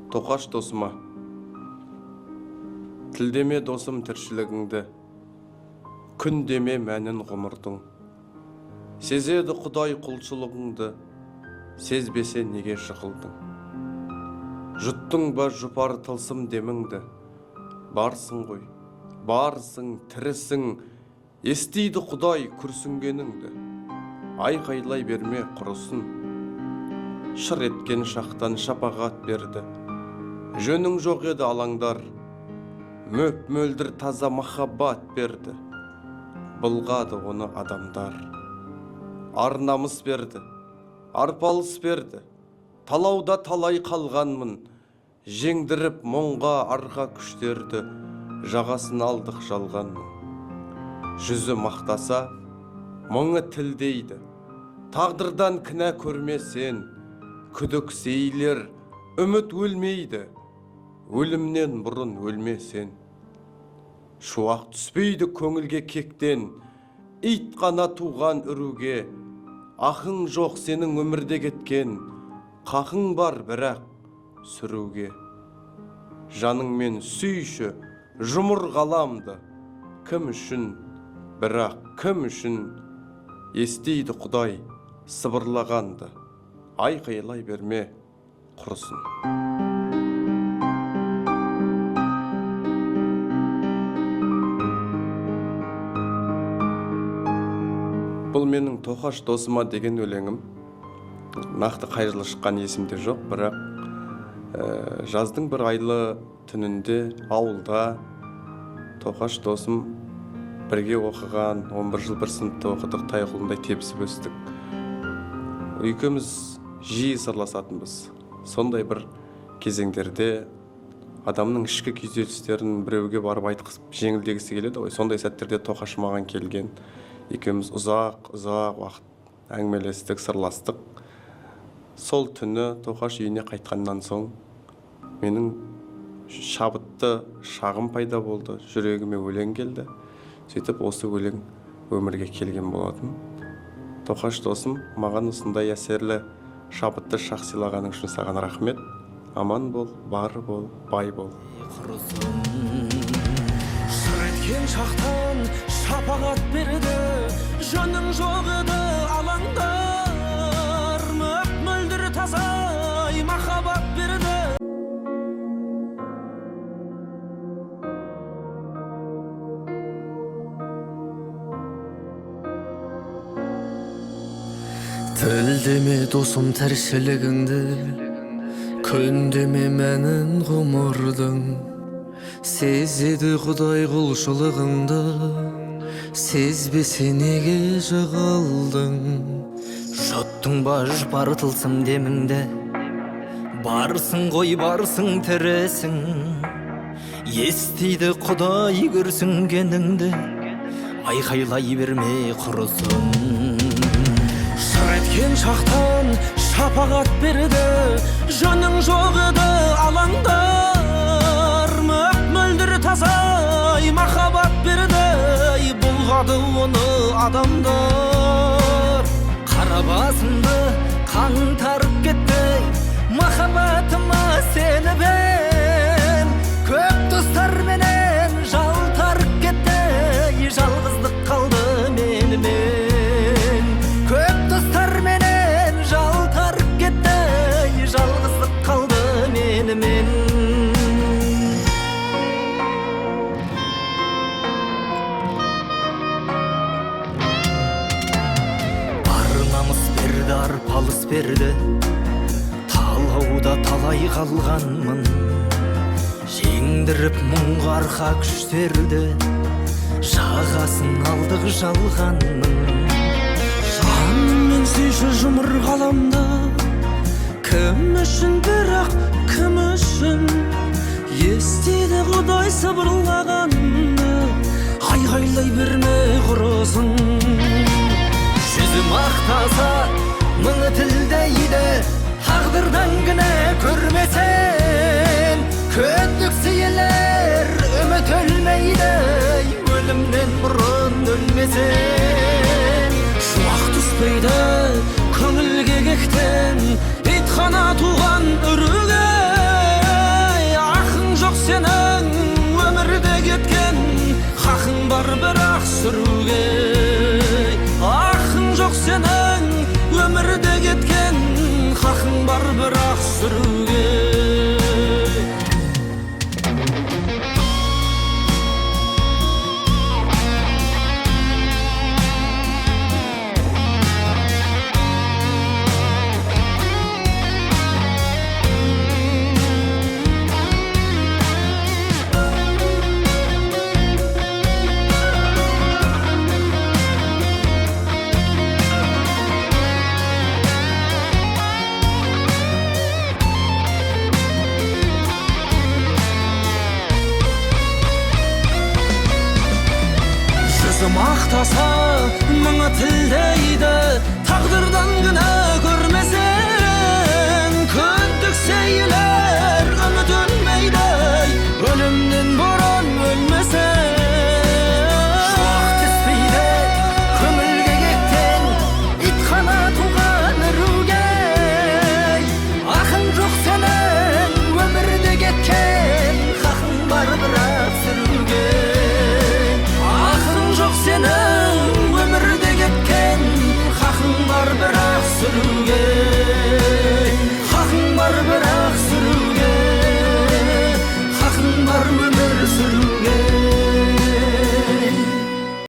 Тоқаш досыма, тілдеме досым тіршілігіңді, күн деме мәнін ғұмырдың. Сезеді Құдай құлшылығыңды, сезбесе неге жығылдың. Жұттың ба жұпар тылсым деміңді, барсың ғой, барсың, тірісің, естиді Құдай күрсінгеніңді. Айқайлай берме құрысын, шыр еткен шақтан шапағат берді. Жөнің жоқ еді алаңдар, мөп-мөлдір таза махаббат берді. Былғады оны адамдар, ар-намыс берді, арпалыс берді. Талауда талай қалғанмын, жеңдіріп мұңға арқа күштерді. Жағасын алдық жалғанмын. Жүзі мақтаса, мұңы тілдейді. Тағдырдан кінә көрмесен, күдік сейлер, үміт өлмейді. Өлімнен бұрын өлмесен. Шуақ түспейді көңілге кектен, ит қана туған үруге. Ақың жоқ сенің өмірде кеткен, қақың бар бірақ сүруге. Жаныңмен сүйші, жұмыр ғаламды, кім үшін, бірақ кім үшін. Естиді Құдай сыбырлағанды, айқайлай берме құрысын. Бұл менің Тоқаш досыма деген өлеңім. Нақты қай жылы шыққан есімде жоқ, бірақ жаздың бір айлы түнінде ауылда Тоқаш досым бірге оқыған, 11 жыл бір сыныпта оқыдық, тайқұлындай тебісіп өстік. Екеуміз жиі сырласатынбыз. Сондай бір кезеңдерде адамның ішкі күйзелістерін біреуге барып айтқызып жеңілдегісі келеді ғой. Сондай сәттерде Тоқаш маған келген. Екеуміз ұзақ уақыт әңгімелестік, сырластық. Сол түні Тоқаш үйіне қайтқаннан соң менің шабытты шағым пайда болды, жүрегіме өлең келді. Сөйтіп осы өлең өмірге келген болатын. Тоқаш досым, маған осындай әсерлі шабытты шақ сыйлағаның үшін саған рахмет. Аман бол, бар бол, бай бол. Шыр еткен шақтан шапағат берді, жөнің жоқ еді алаңдар, мөп-мөлдір таза махаббат берді. Тілдеме досым тіршілігіңді, күндеме мәнін ғұмырдың. Сезеді Құдай құлшылығыңды, сезбесе неге жығылдың. Жұттың ба жұпар тылсым деміңді, барсың ғой, барсың, тірісің. Естиді Құдай күрсінгеніңді, айқайлай берме құрысын. Шыр еткен шақтан шапағат берді, жөнің жоқ еді алаңдар, мөп-мөлдір таза махаббат берді. Бұлғады оны адамдар, қара басымды қаңтарып кетті, махаббатыма сеніп. Көп достарменен жалтарып кетті, жалғыздық қалды менімен. Көп достарменен жалтарып кетті, жалғыздық қалды менімен. Ар-намыс берді, арпалыс берді, талауда талай қалғанмын. Жеңдіріп мұңға арқа күштерді, жағасын алдық жалғанмын. Жаныммен сүйші жұмыр ғаламды, кім үшін, бірақ кім үшін. Естиді Құдай сыбырлағанды, айғайлай берме құрысын. Жүзі мақтаса, мұңы тілдейді, тағдырдан кінә көрмесен. Күдік сейлер, үміт өлмейді, өлімнен бұрын өлмесен. Шуақ түспейді көңілге кектен, ит қана туған үруге. көрүп